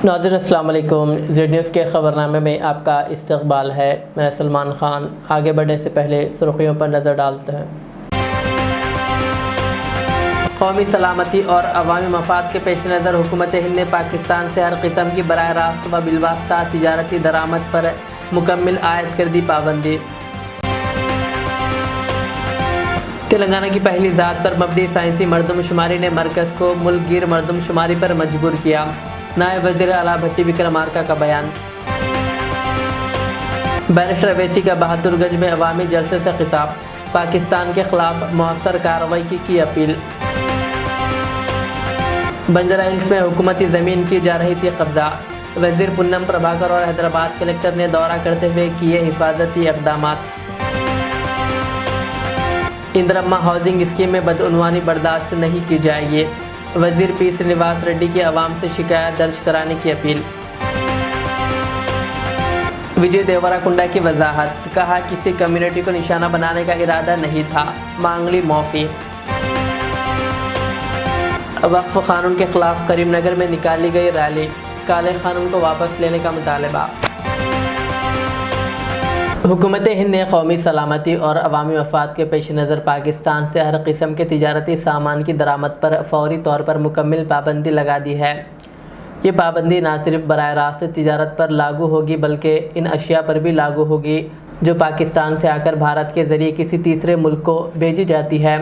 ناظرین السلام علیکم، زیڈ نیوز کے خبرنامے میں آپ کا استقبال ہے۔ میں سلمان خان۔ آگے بڑھنے سے پہلے سرخیوں پر نظر ڈالتے ہیں۔ قومی سلامتی اور عوامی مفاد کے پیش نظر حکومت ہند نے پاکستان سے ہر قسم کی براہ راست و بالواسطہ تجارتی درآمد پر مکمل عائد کر دی پابندی۔ تلنگانہ کی پہلی ذات پر مبنی سائنسی مردم شماری نے مرکز کو ملک گیر مردم شماری پر مجبور کیا۔ نائب وزیر اعلیٰ بھٹی وکرمارکا کا بیان۔ بیرسٹر اویسی کا بہادر گنج میں عوامی جلسے سے خطاب۔ پاکستان کے خلاف مؤثر کارروائی کی اپیل۔ بنجارہ ہلز میں حکومتی زمین کی جا رہی تھی قبضہ۔ وزیر پونم پربھاکر اور حیدرآباد کلکٹر نے دورہ کرتے ہوئے کیے حفاظتی اقدامات۔ اندرما ہاؤسنگ اسکیم میں بدعنوانی برداشت نہیں کی جائے گی۔ وزیر پی سرینواس ریڈی کی عوام سے شکایت درج کرانے کی اپیل۔ وجے دیورا کنڈا کی وضاحت، کہا کسی کمیونٹی کو نشانہ بنانے کا ارادہ نہیں تھا، مانگ لی معافی۔ وقف قانون کے خلاف کریم نگر میں نکالی گئی ریلی، کالے قانون کو واپس لینے کا مطالبہ۔ حکومت ہند نے قومی سلامتی اور عوامی مفاد کے پیش نظر پاکستان سے ہر قسم کے تجارتی سامان کی درآمد پر فوری طور پر مکمل پابندی لگا دی ہے۔ یہ پابندی نہ صرف براہ راست تجارت پر لاگو ہوگی بلکہ ان اشیاء پر بھی لاگو ہوگی جو پاکستان سے آ کر بھارت کے ذریعے کسی تیسرے ملک کو بھیجی جاتی ہے۔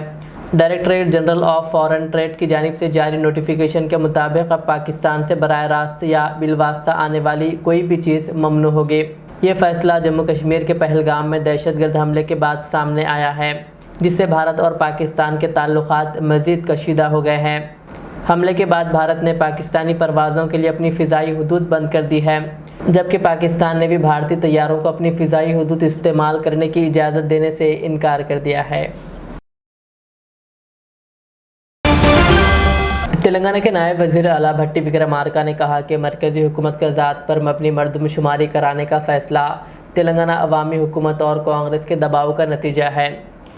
Directorate general of foreign trade کی جانب سے جاری نوٹیفیکیشن کے مطابق اب پاکستان سے براہ راست یا بالواسطہ آنے والی کوئی بھی چیز ممنوع ہوگی۔ یہ فیصلہ جموں کشمیر کے پہلگام میں دہشت گرد حملے کے بعد سامنے آیا ہے، جس سے بھارت اور پاکستان کے تعلقات مزید کشیدہ ہو گئے ہیں۔ حملے کے بعد بھارت نے پاکستانی پروازوں کے لیے اپنی فضائی حدود بند کر دی ہے، جبکہ پاکستان نے بھی بھارتی طیاروں کو اپنی فضائی حدود استعمال کرنے کی اجازت دینے سے انکار کر دیا ہے۔ تلنگانہ کے نائب وزیر اعلیٰ بھٹی وکرمارکا نے کہا کہ مرکزی حکومت کا ذات پر مبنی مردم شماری کرانے کا فیصلہ تلنگانہ عوامی حکومت اور کانگریس کے دباؤ کا نتیجہ ہے۔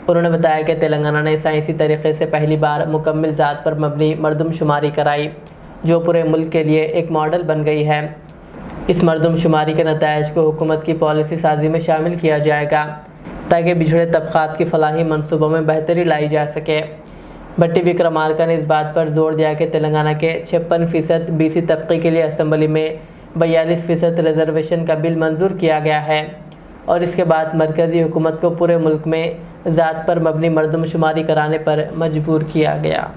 انہوں نے بتایا کہ تلنگانہ نے سائنسی طریقے سے پہلی بار مکمل ذات پر مبنی مردم شماری کرائی، جو پورے ملک کے لیے ایک ماڈل بن گئی ہے۔ اس مردم شماری کے نتائج کو حکومت کی پالیسی سازی میں شامل کیا جائے گا تاکہ بچھڑے طبقات کی فلاحی منصوبوں میں بہتری لائی جا سکے۔ بھٹی وکرمارکا نے اس بات پر زور دیا کہ تلنگانہ کے 56% BC طبقے کے لیے اسمبلی میں 42% ریزرویشن کا بل منظور کیا گیا ہے اور اس کے بعد مرکزی حکومت کو پورے ملک میں ذات پر مبنی مردم شماری کرانے پر مجبور کیا گیا۔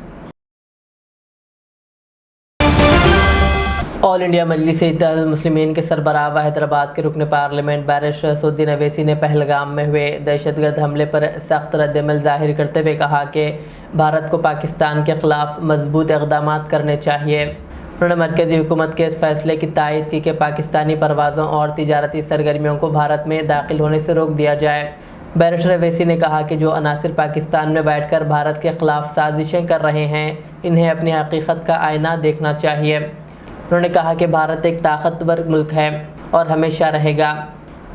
آل انڈیا مجلس اتحاد المسلمین کے سربراہ و حیدرآباد کے رکن پارلیمنٹ بیرسٹر اسدالدین اویسی نے پہلگام میں ہوئے دہشت گرد حملے پر سخت رد عمل ظاہر کرتے ہوئے کہا کہ بھارت کو پاکستان کے خلاف مضبوط اقدامات کرنے چاہیے۔ انہوں نے مرکزی حکومت کے اس فیصلے کی تائید کی کہ پاکستانی پروازوں اور تجارتی سرگرمیوں کو بھارت میں داخل ہونے سے روک دیا جائے۔ بیرسٹر اویسی نے کہا کہ جو عناصر پاکستان میں بیٹھ کر بھارت کے خلاف سازشیں کر رہے ہیں، انہیں اپنی حقیقت کا آئینہ دیکھنا چاہیے۔ انہوں نے کہا کہ بھارت ایک طاقتور ملک ہے اور ہمیشہ رہے گا۔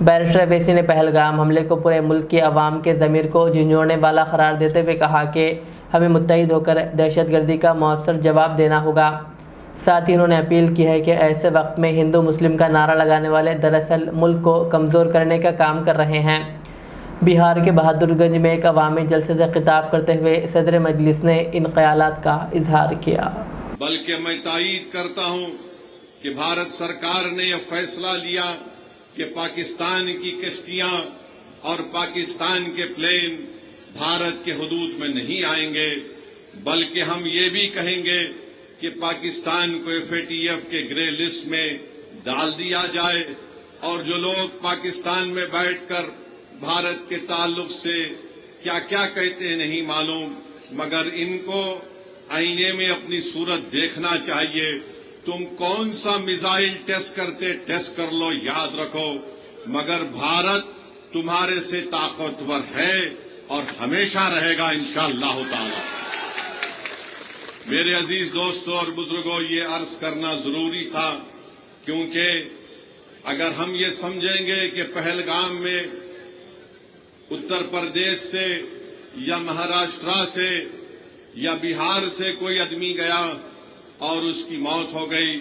بیرسٹر اویسی نے پہلگام حملے کو پورے ملک کی عوام کے ضمیر کو جھنجھوڑنے والا قرار دیتے ہوئے کہا کہ ہمیں متحد ہو کر دہشت گردی کا مؤثر جواب دینا ہوگا۔ ساتھ ہی انہوں نے اپیل کی ہے کہ ایسے وقت میں ہندو مسلم کا نعرہ لگانے والے دراصل ملک کو کمزور کرنے کا کام کر رہے ہیں۔ بہار کے بہادر گنج میں ایک عوامی جلسے سے خطاب کرتے ہوئے صدر مجلس نے ان خیالات کا اظہار کیا۔ بلکہ میں تائید کرتا ہوں کہ بھارت سرکار نے یہ فیصلہ لیا کہ پاکستان کی کشتیاں اور پاکستان کے پلین بھارت کے حدود میں نہیں آئیں گے، بلکہ ہم یہ بھی کہیں گے کہ پاکستان کو FATF کے گرے لسٹ میں ڈال دیا جائے، اور جو لوگ پاکستان میں بیٹھ کر بھارت کے تعلق سے کیا کیا کہتے ہیں نہیں معلوم، مگر ان کو آئینے میں اپنی صورت دیکھنا چاہیے۔ تم کون سا میزائل ٹیسٹ کرتے ٹیسٹ کر لو، یاد رکھو، مگر بھارت تمہارے سے طاقتور ہے اور ہمیشہ رہے گا انشاءاللہ تعالی۔ میرے عزیز دوستوں اور بزرگوں، یہ عرض کرنا ضروری تھا، کیونکہ اگر ہم یہ سمجھیں گے کہ پہلگام میں اتر پردیش سے یا مہاراشٹرا سے یا بہار سے کوئی آدمی گیا اور اس کی موت ہو گئی،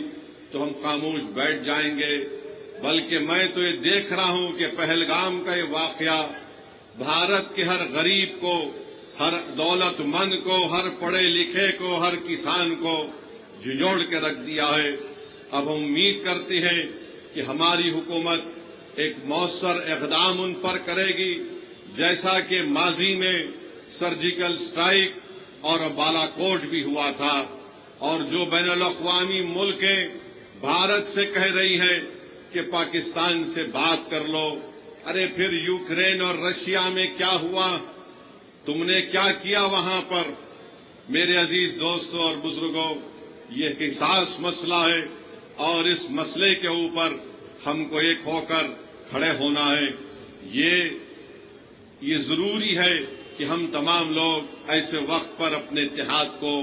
तो हम खामोश बैठ जाएंगे, बल्कि मैं तो ये देख रहा हूं कि पहलगाम का ये वाकया भारत के हर गरीब को, हर दौलतमंद को, हर पढ़े लिखे को, हर किसान को झिझोड़ के रख दिया है। अब हम उम्मीद करते हैं कि हमारी हुकूमत एक मौसर इक़दाम उन पर करेगी, जैसा कि माजी में सर्जिकल स्ट्राइक और बालाकोट भी हुआ था, और जो बैनुल-अक़वामी मुल्कें भारत से कह रही हैं कि पाकिस्तान से बात कर लो। अरे फिर यूक्रेन और रशिया में क्या हुआ? तुमने क्या किया वहां पर? मेरे अजीज दोस्तों और बुजुर्गों, ये एक हिसास मसला है और इस मसले के ऊपर हमको एक होकर खड़े होना है। ये जरूरी है कि हम तमाम लोग ऐसे वक्त पर अपने इत्तेहाद को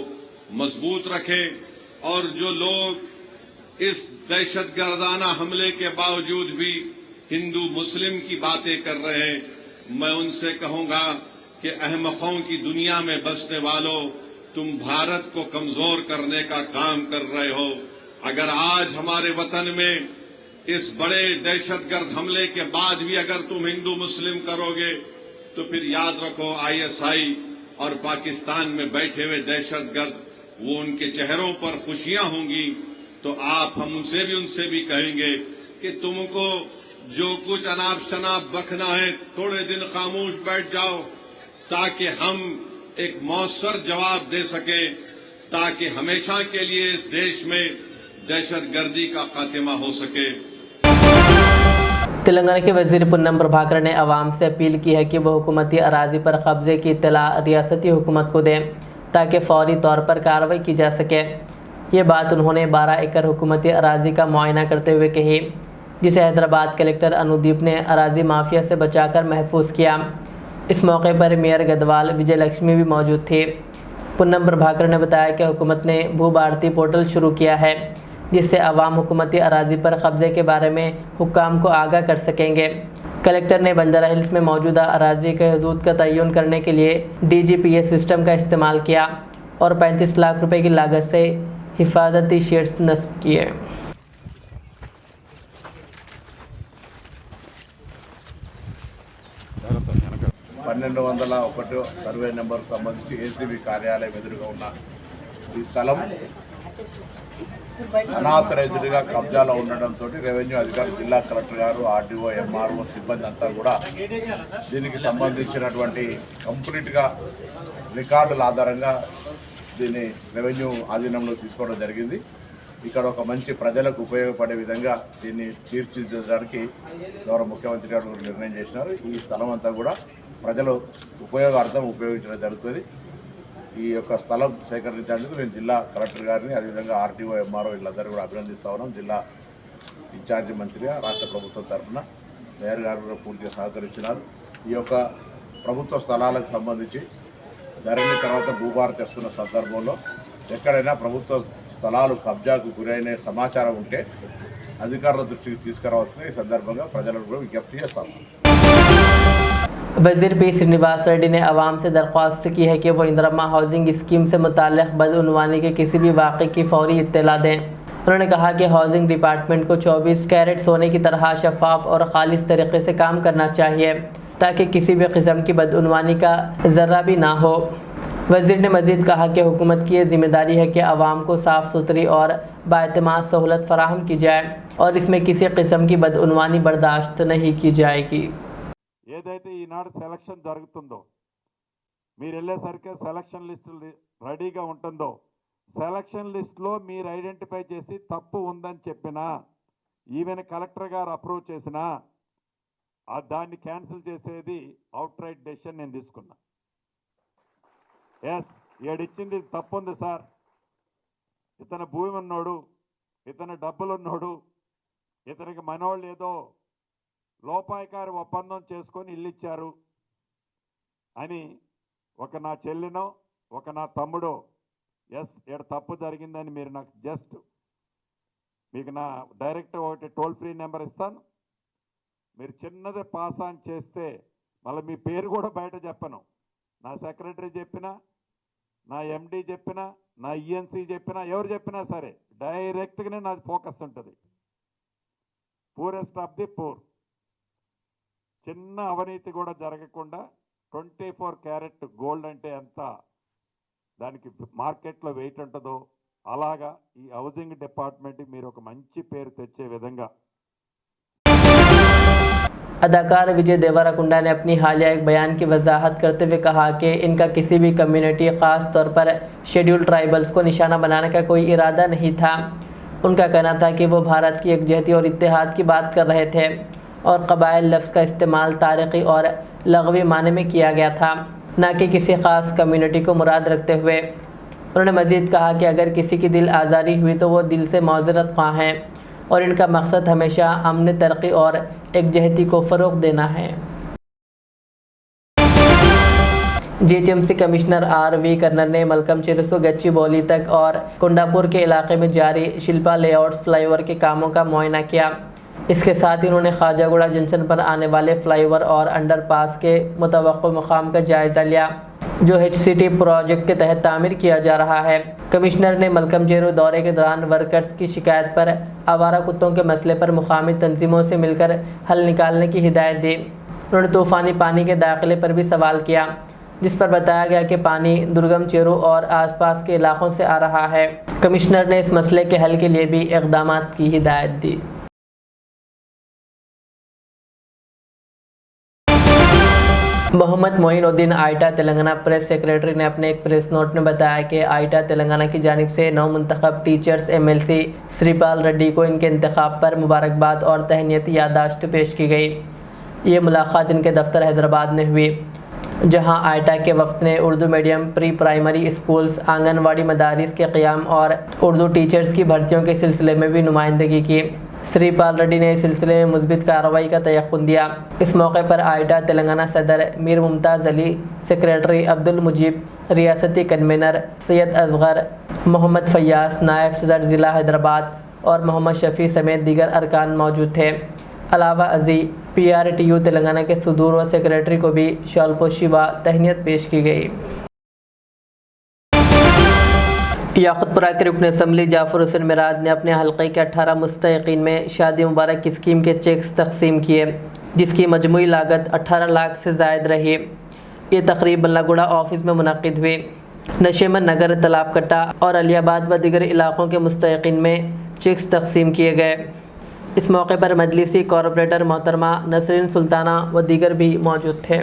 मजबूत रखें, और जो लोग इस दहशतगर्दाना हमले के बावजूद भी हिंदू मुस्लिम की बातें कर रहे हैं, मैं उनसे कहूंगा कि अहमकों की दुनिया में बसने वालों, तुम भारत को कमजोर करने का काम कर रहे हो। अगर आज हमारे वतन में इस बड़े दहशतगर्द हमले के बाद भी अगर तुम हिंदू मुस्लिम करोगे, तो फिर याद रखो आईएसआई और पाकिस्तान में बैठे हुए दहशतगर्द, वो उनके चेहरों पर खुशियां होंगी। तो हम उनसे भी कहेंगे कि तुमको जो कुछ अनाप शनाप बकना है, थोड़े दिन खामोश बैठ जाओ, ताकि हम एक मौसर जवाब दे सकें, ताकि हमेशा के लिए इस देश में दहशतगर्दी का खात्मा हो सके। तेलंगाना के वजीर पुन्नम प्रभाकर ने आवाम से अपील की है कि वो हुकूमती अराजी पर कब्जे की इत्तला रियासती हुकूमत को दें, ताकि फौरी तौर पर कार्रवाई की जा सके। ये बात उन्होंने 12 एकड़ हुकूमती अराजी का मुआयना करते हुए कही, जिसे हैदराबाद कलेक्टर अनुदीप ने अराजी माफिया से बचाकर महफूज किया। इस मौके पर मेयर गदवाल विजय लक्ष्मी भी मौजूद थे। पुन्नम प्रभाकर ने बताया कि हुकूमत ने भू भारती पोर्टल शुरू किया है, जिससे आवाम हुकूमती अराजी पर कब्जे के बारे में हुक्काम को आगाह कर सकेंगे। कलेक्टर ने बंजारा हिल्स में मौजूदा अराजी के हदूद का तयन करने के लिए DGPS सिस्टम का इस्तेमाल किया और 35 लाख रुपए की लागत से हिफाजती शेड्स नस्ब किए। 1201 సర్వే నెంబర్ సంబంధించి ఏసీబీ కార్యాలయం ఎదురుగా ఉన్న ఈ స్థలం అనాథరైజ్డ్గా కబ్జాలో ఉండడంతో రెవెన్యూ అధికారులు, జిల్లా కలెక్టర్ గారు, ఆర్డీఓ, ఎంఆర్ఓ సిబ్బంది అంతా కూడా దీనికి సంబంధించినటువంటి కంప్లీట్గా రికార్డుల ఆధారంగా దీన్ని రెవెన్యూ ఆధీనంలో తీసుకోవడం జరిగింది. ఇక్కడ ఒక మంచి ప్రజలకు ఉపయోగపడే విధంగా దీన్ని తీర్చిదిద్దడానికి గౌరవ ముఖ్యమంత్రి గారు నిర్ణయం చేసినారు. ఈ స్థలం అంతా కూడా ప్రజలు ఉపయోగార్థం ఉపయోగించడం జరుగుతుంది. ఈ యొక్క స్థలం సేకరించేందుకు మేము జిల్లా కలెక్టర్ గారిని, అదేవిధంగా ఆర్టీఓ, ఎంఆర్ఓ వీళ్ళందరూ కూడా అభినందిస్తూ ఉన్నాం. జిల్లా ఇన్ఛార్జి మంత్రిగా రాష్ట్ర ప్రభుత్వం తరఫున మేయర్ గారు కూడా పూర్తిగా సహకరించినారు. ఈ యొక్క ప్రభుత్వ స్థలాలకు సంబంధించి ధరణి తర్వాత భూభారతి వస్తున్న సందర్భంలో ఎక్కడైనా ప్రభుత్వ స్థలాలు కబ్జాకు గురైన సమాచారం ఉంటే అధికారుల దృష్టికి తీసుకురావాల్సిన ఈ సందర్భంగా ప్రజలకు కూడా విజ్ఞప్తి చేస్తాము. वजीर पी श्रीनिवास रेड्डी ने आवाम से दरख्वास्त की है कि वो इंदिरा हाउसिंग स्कीम से मुताल्लिक़ बदउनवानी के किसी भी वाक़े की फौरी इत्तला दें। उन्होंने कहा कि हाउसिंग डिपार्टमेंट को 24 कैरेट सोने की तरह शफाफ और खालिस तरीके से काम करना चाहिए, ताकि किसी भी किस्म की बदउनवानी का ज़र्रा भी ना हो। वज़ीर ने मज़ीद कहा कि हुकूमत की ये जिम्मेदारी है कि आवाम को साफ़ सुथरी और बाएतमाद सहूलत फराहम की जाए और इसमें किसी किस्म की बदउनवानी बर्दाश्त नहीं की जाएगी। ఏదైతే ఈనాడు సెలక్షన్ జరుగుతుందో, మీరు వెళ్ళేసరికి సెలక్షన్ లిస్టు రెడీగా ఉంటుందో, సెలక్షన్ లిస్టులో మీరు ఐడెంటిఫై చేసి తప్పు ఉందని చెప్పినా, ఈవెన్ కలెక్టర్ గారు అప్రూవ్ చేసినా దాన్ని క్యాన్సిల్ చేసేది అవుట్ రైట్ డెసిషన్ నేను తీసుకున్నా. ఎస్, ఏడిచ్చింది తప్పు ఉంది సార్, ఇతను భూమి ఉన్నోడు, ఇతను డబ్బులు ఉన్నోడు, ఇతనికి మనోళ్ళు ఏదో లోపాయకారి ఒప్పందం చేసుకొని ఇల్లు ఇచ్చారు అని ఒక నా చెల్లినో ఒక నా తమ్ముడో, ఎస్ ఇక్కడ తప్పు జరిగిందని మీరు నాకు జస్ట్ మీకు నా డైరెక్ట్ ఒకటి టోల్ ఫ్రీ నెంబర్ ఇస్తాను, మీరు చిన్నది పాస్ ఆన్ చేస్తే మళ్ళీ మీ పేరు కూడా బయట చెప్పను, నా సెక్రటరీ చెప్పినా, నా ఎండి చెప్పినా, నా ఈఎన్సీ చెప్పినా, ఎవరు చెప్పినా సరే డైరెక్ట్గానే నాది ఫోకస్ ఉంటుంది. పూరెస్ట్ ఆఫ్ ది పూర్, చిన్న అవినీతి కూడా జరగకుండా 24 క్యారెట్ గోల్డ్ అంటే ఎంత దానికి మార్కెట్లో వెయిట్ ఉంటుందో అలాగా ఈ హౌసింగ్ డిపార్ట్మెంట్కి మీరు ఒక మంచి పేరు తెచ్చే విధంగా. अदाकार विजय देवराकुंडा ने अपनी हालिया एक बयान की वजाहत करते हुए कहा कि इनका किसी भी कम्युनिटी ख़ास तौर पर शेड्यूल ट्राइबल्स को निशाना बनाने का कोई इरादा नहीं था। उनका कहना था कि वो भारत की यकजहती और इत्तेहाद की बात कर रहे थे और कबाइल लफ्ज़ का इस्तेमाल तारीख़ी और लग़वी माने में किया गया था, न कि किसी ख़ास कम्युनिटी को मुराद रखते हुए। उन्होंने मज़ीद कहा कि अगर किसी की दिल आज़ारी हुई तो वो दिल से मौज़रत ख़्वाह हैं और इनका मकसद हमेशा अमन, तरक्की और एकजहती को फ़रोग़ देना है। GHMC commissioner RV. कर्नल ने मलकम चेरू से गच्चीबौली तक और कुंडापुर के इलाके में जारी शिल्पा लेआउट्स फ्लाईओवर के कामों का मुआयना किया। इसके साथ ही उन्होंने ख्वाजागुड़ा जंक्शन पर आने वाले फ्लाईओवर और अंडरपास के मुतवक्किल मुकाम का जायज़ा लिया जो HCT प्रोजेक्ट के तहत तामीर किया जा रहा है। कमिश्नर ने मलकम चेरू दौरे के दौरान वर्कर्स की शिकायत पर आवारा कुत्तों के मसले पर मुकामी तंजीमों से मिलकर हल निकालने की हिदायत दी। उन्होंने तूफ़ानी पानी के दाखिले पर भी सवाल किया, जिस पर बताया गया कि पानी दुर्गम चेरू और आसपास के इलाकों से आ रहा है। कमिश्नर ने इस मसले के हल के लिए भी इक़दामात की हिदायत दी। मोहम्मद मोइनुद्दीन आइटा तेलंगाना प्रेस सेक्रेटरी ने अपने एक प्रेस नोट में बताया कि आइटा तेलंगाना की जानिब से नौ मुंतखब टीचर्स MLC श्रीपाल रेड्डी को इनके इंतखाब पर मुबारकबाद और तहनीती याददाश्त पेश की गई। ये मुलाकात इनके दफ्तर हैदराबाद में हुई, जहां आइटा के वफ्द ने Urdu medium pre primary schools, anganwadi मदारिस के क़याम और उर्दू टीचर्स की भर्तियों के सिलसिले में भी नुमाइंदगी की। श्रीपाल रेड्डी ने इस सिलसिले में मुस्बित कार्रवाई का तयक़्क़ुन दिया। इस मौके पर आइटा तेलंगाना सदर मीर मुमताज़ अली, सेक्रेटरी अब्दुल मुजीब, रियासती कन्वीनर सैयद असगर, मोहम्मद फयास, नायब सदर ज़िला हैदराबाद और मोहम्मद शफ़ी समेत दीगर अरकान मौजूद थे। अलावा अजी PRTU तेलंगाना के सदूर व सेक्रेटरी को भी शालपोशी व तहनीत पेश की गई। याकुतपुरा के रुकन असम्बली जाफर हुसैन मिराज ने अपने हल्के के 18 मुस्तहिकीन में शादी मुबारक की स्कीम के चेक्स तकसीम किए, जिसकी मजमूई लागत 18 लाख से ज़ायद रही। ये तकरीब बल्लागुड़ा ऑफिस में मुनक़िद हुई। नशेमन नगर, तालाब कट्टा और अलियाबाद व दीगर इलाकों के मुस्तहिकीन में चेक्स तकसीम किए गए। इस मौके पर मजलिसी कॉरपोरेटर मोहतरमा नसरीन सुल्ताना व दीगर भी मौजूद थे।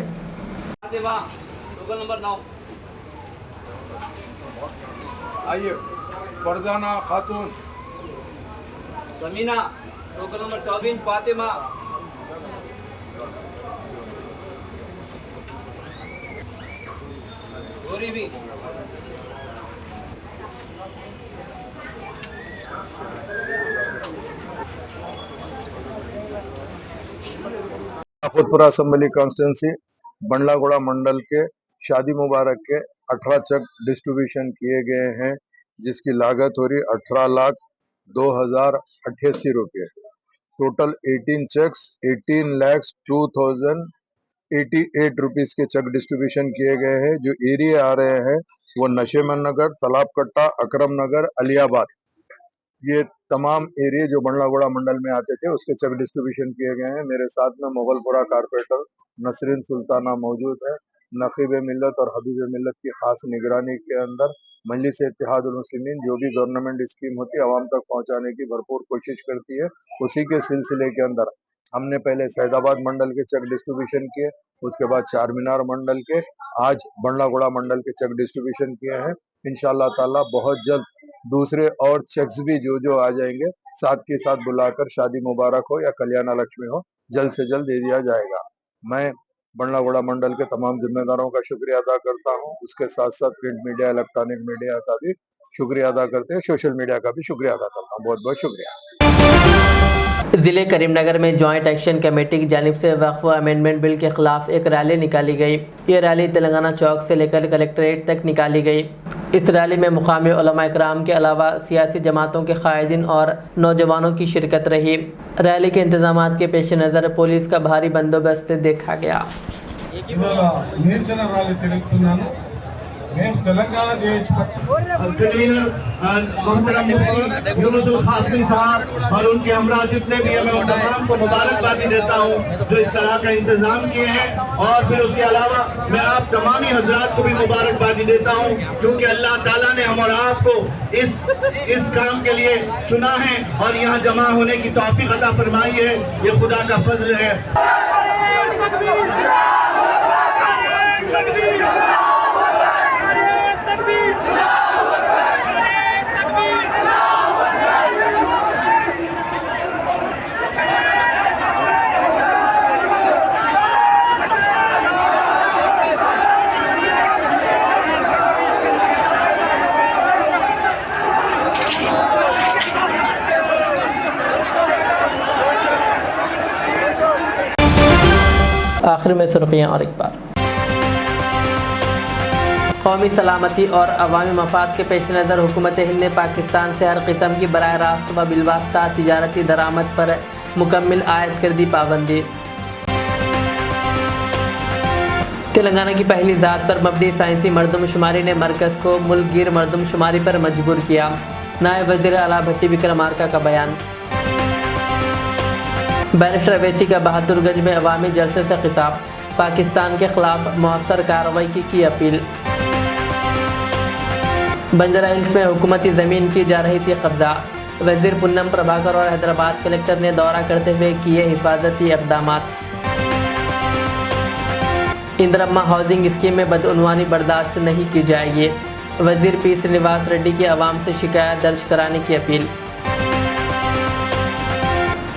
आइए फरजाना खातून, समीना, टोकन नंबर 24 फातिमा, गोरी भी याकुतपुरा असम्बली कॉन्स्टिट्यूंसी बंडलागुड़ा मंडल के शादी मुबारक के 18 चेक डिस्ट्रीब्यूशन किए गए हैं, जिसकी लागत हो रही 18,02,088 रुपये। टोटल 18 चेक्स 18,02,088 रुपीस के चेक डिस्ट्रीब्यूशन किए गए हैं। जो एरिया आ रहे हैं वो नशेमन नगर, तालाब कट्टा, अकरम नगर, अलियाबाद, ये तमाम एरिया जो बंडलागुड़ा मंडल में आते थे उसके चेक डिस्ट्रीब्यूशन किए गए हैं। मेरे साथ में मुगलपुरा कारपोरेटर नसरीन सुल्ताना मौजूद है। नकीब मिल्लत और हबीब मिल्लत की खास निगरानी के अंदर मजलिस इत्तेहादुल मुस्लिमीन जो भी गवर्नमेंट स्कीम होती है आवाम तक पहुंचाने की भरपूर कोशिश करती है। उसी के सिलसिले के अंदर हमने पहले सैदाबाद मंडल के चेक डिस्ट्रीब्यूशन किए, उसके बाद चार मीनार मंडल के, आज बंडलागुड़ा मंडल के चेक डिस्ट्रीब्यूशन किए हैं। इंशाअल्लाह ताला बहुत जल्द दूसरे और चेक्स भी जो आ जाएंगे, साथ के साथ बुलाकर शादी मुबारक हो या कल्याण लक्ष्मी हो, जल्द से जल्द दे दिया जाएगा। मैं बंडलागुड़ा मंडल के तमाम जिम्मेदारों का शुक्रिया अदा करता हूं। उसके साथ साथ प्रिंट मीडिया, इलेक्ट्रॉनिक मीडिया का भी शुक्रिया अदा करते हैं, सोशल मीडिया का भी शुक्रिया अदा करता हूं। बहुत बहुत शुक्रिया। ज़िले करीमनगर में जॉइंट एक्शन कमेटी की जानिब से वक्फ अमेंडमेंट बिल के खिलाफ एक रैली निकाली गई। ये रैली तेलंगाना चौक से लेकर कलेक्ट्रेट तक निकाली गई। इस रैली में मुकामी उलमा इकराम के अलावा सियासी जमातों के कायदीन और नौजवानों की शिरकत रही। रैली के इंतजामात के पेश नज़र पुलिस का भारी बंदोबस्त देखा गया। कन्वीनर मोहतरम मुफ्ती यूनुसुल खासमी साहब और उनके हमरा जितने भी हैं, मैं उन तमाम को मुबारकबादी देता हूँ जो इस तरह का इंतजाम किए हैं। और फिर उसके अलावा मैं आप तमामी हजरात को भी मुबारकबादी देता हूँ, क्योंकि अल्लाह ताला ने हम और आपको इस काम के लिए चुना है और यहाँ जमा होने की तौफीक अता फरमाई है। ये खुदा का फजल है। आखिर में सुर्खियाँ और एक बार। कौमी सलामती और अवामी मफाद के पेश नज़र हुकूमत हिंद ने पाकिस्तान से हर किस्म की बराह रास्त व बिलवास्ता तिजारती दरामद पर मुकम्मल आयद कर दी पाबंदी। तेलंगाना की पहली ज़ात पर मबनी साइंसी मरदमशुमारी ने मरकज़ को मुल्क गिर मरदमशुमारी पर मजबूर किया। नायब वज़ीर आला भट्टी विक्रमार्का का बयान। बैरिस्टर अवैसी का बहादुरगंज में अवामी जलसे से खिताब, पाकिस्तान के खिलाफ मौसर कार्रवाई की अपील। बंजारा हिल्स में हुकूमती ज़मीन की जा रही थी कब्जा, वज़ीर पुन्नम प्रभाकर और हैदराबाद कलेक्टर ने दौरा करते हुए किए हिफाजती इक़दामात। इंदिरम्मा हाउसिंग स्कीम में बदउनवानी बर्दाश्त नहीं की जाएगी, वज़ीर पी श्रीनिवास रेड्डी की आवाम से शिकायत दर्ज कराने की अपील।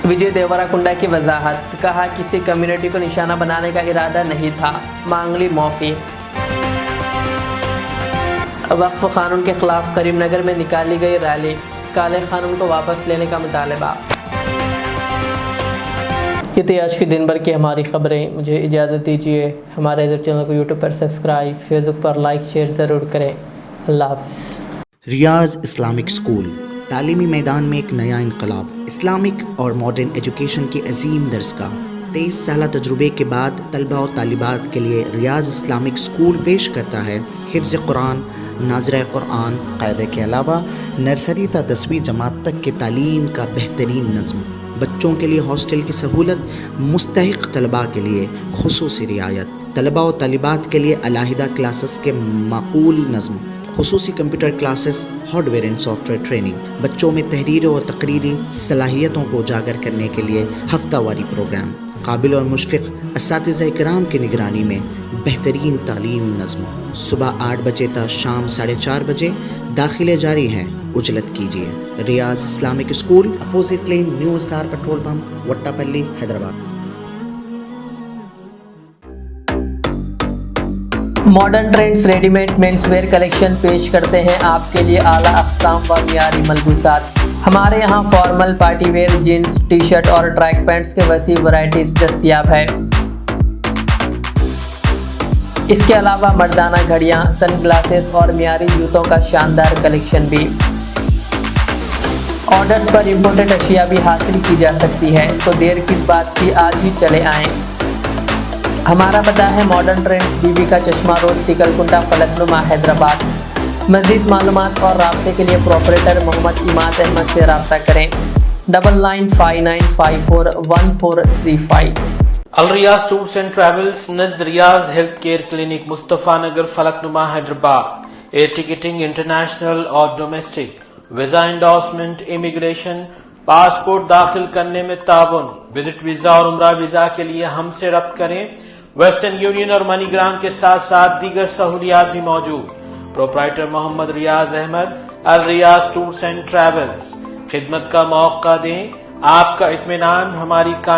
विजय देवराकुंडा की वजाहत, कहा किसी कम्युनिटी को निशाना बनाने का इरादा नहीं था, मांग ली माफ़ी। वक्फ कानून के खिलाफ करीमनगर में निकाली गई रैली, काले कानून को वापस लेने का मुतालबा। ये थी आज के दिन भर की हमारी खबरें। मुझे इजाज़त दीजिए। हमारे चैनल को यूट्यूब पर सब्सक्राइब, फेसबुक पर लाइक शेयर ज़रूर करें। अल्लाह हाफ़िज़। रियाज इस्लामिक स्कूल, तालीमी मैदान में एक नया इनकलाब। इस्लामिक और मॉडर्न एजुकेशन की अजीम दरसगाह। 23 साल तजुर्बे के बाद तलबा और तालिबात के लिए रियाज इस्लामिक स्कूल पेश करता है हिफ्ज़ कुरान, नाज़िरा कुरान, क़ायदे के अलावा नर्सरी ta 10वीं जमात तक के तालीम का बेहतरीन नज़्म। बच्चों के लिए हॉस्टल की सहूलत, मुस्तहिक़ तलबा के लिए खुसूसी रियायत, तलबा और तालिबात के लिए अलहदा क्लासेस के माकूल नज़्म, खुसूसी computer classes, hardware and software training. बच्चों में तहरीर और तकरीरी सलाहियतों को उजागर करने के लिए हफ्तावारी प्रोग्राम। काबिल और मुशफ़िक़ असातिज़ा इकराम की निगरानी में बेहतरीन तालीम नज़्म। सुबह 8 बजे तक शाम 4:30 बजे दाखिले जारी हैं, उजलत कीजिए। Riyaz Islamic school, opposite lane, new SR petrol pump, Wattapally, Hyderabad. Modern trends readymade menswear collection पेश करते हैं आपके लिए आला अक़साम व मियारी मलबूसात। हमारे यहाँ formal, party wear, jeans, T shirt और ट्रैक पैंट्स के वसी वैरायटीज दस्तयाब है। इसके अलावा मर्दाना घड़ियाँ, सन ग्लासेस और मियारी जूतों का शानदार कलेक्शन भी। ऑर्डर्स पर इम्पोर्टेड अशिया भी हासिल की जा सकती है, तो देर किस बात की, आज ही चले आएँ। हमारा पता है मॉडर्न ट्रेंड्स, बीबी का चश्मा रोड, टिकलकुंटा, फलकनुमा, हैदराबाद। मज़ीद मालूमात और राब्ते के लिए प्रोपरेटर मोहम्मद इमाद अहमद से रब्ता करें। 9959541435। अल रियाज टूर्स एंड ट्रैवल्स, नज़द Riyaz health care clinic, Mustafa Nagar, Falaknuma, Hyderabad. Air ticketing international और domestic, visa endorsement, immigration, passport दाखिल करने में ताउन, विजिट वीज़ा और उम्रा वीज़ा के लिए हमसे रब्त करें। वेस्टर्न यूनियन और मनीग्राम के साथ साथ दीगर सहूलियात भी मौजूद। Proprietor Mohammad Riaz Ahmed, Al Riyaz tours and travels. खिदमत का मौका दें, आपका इत्मीनान हमारी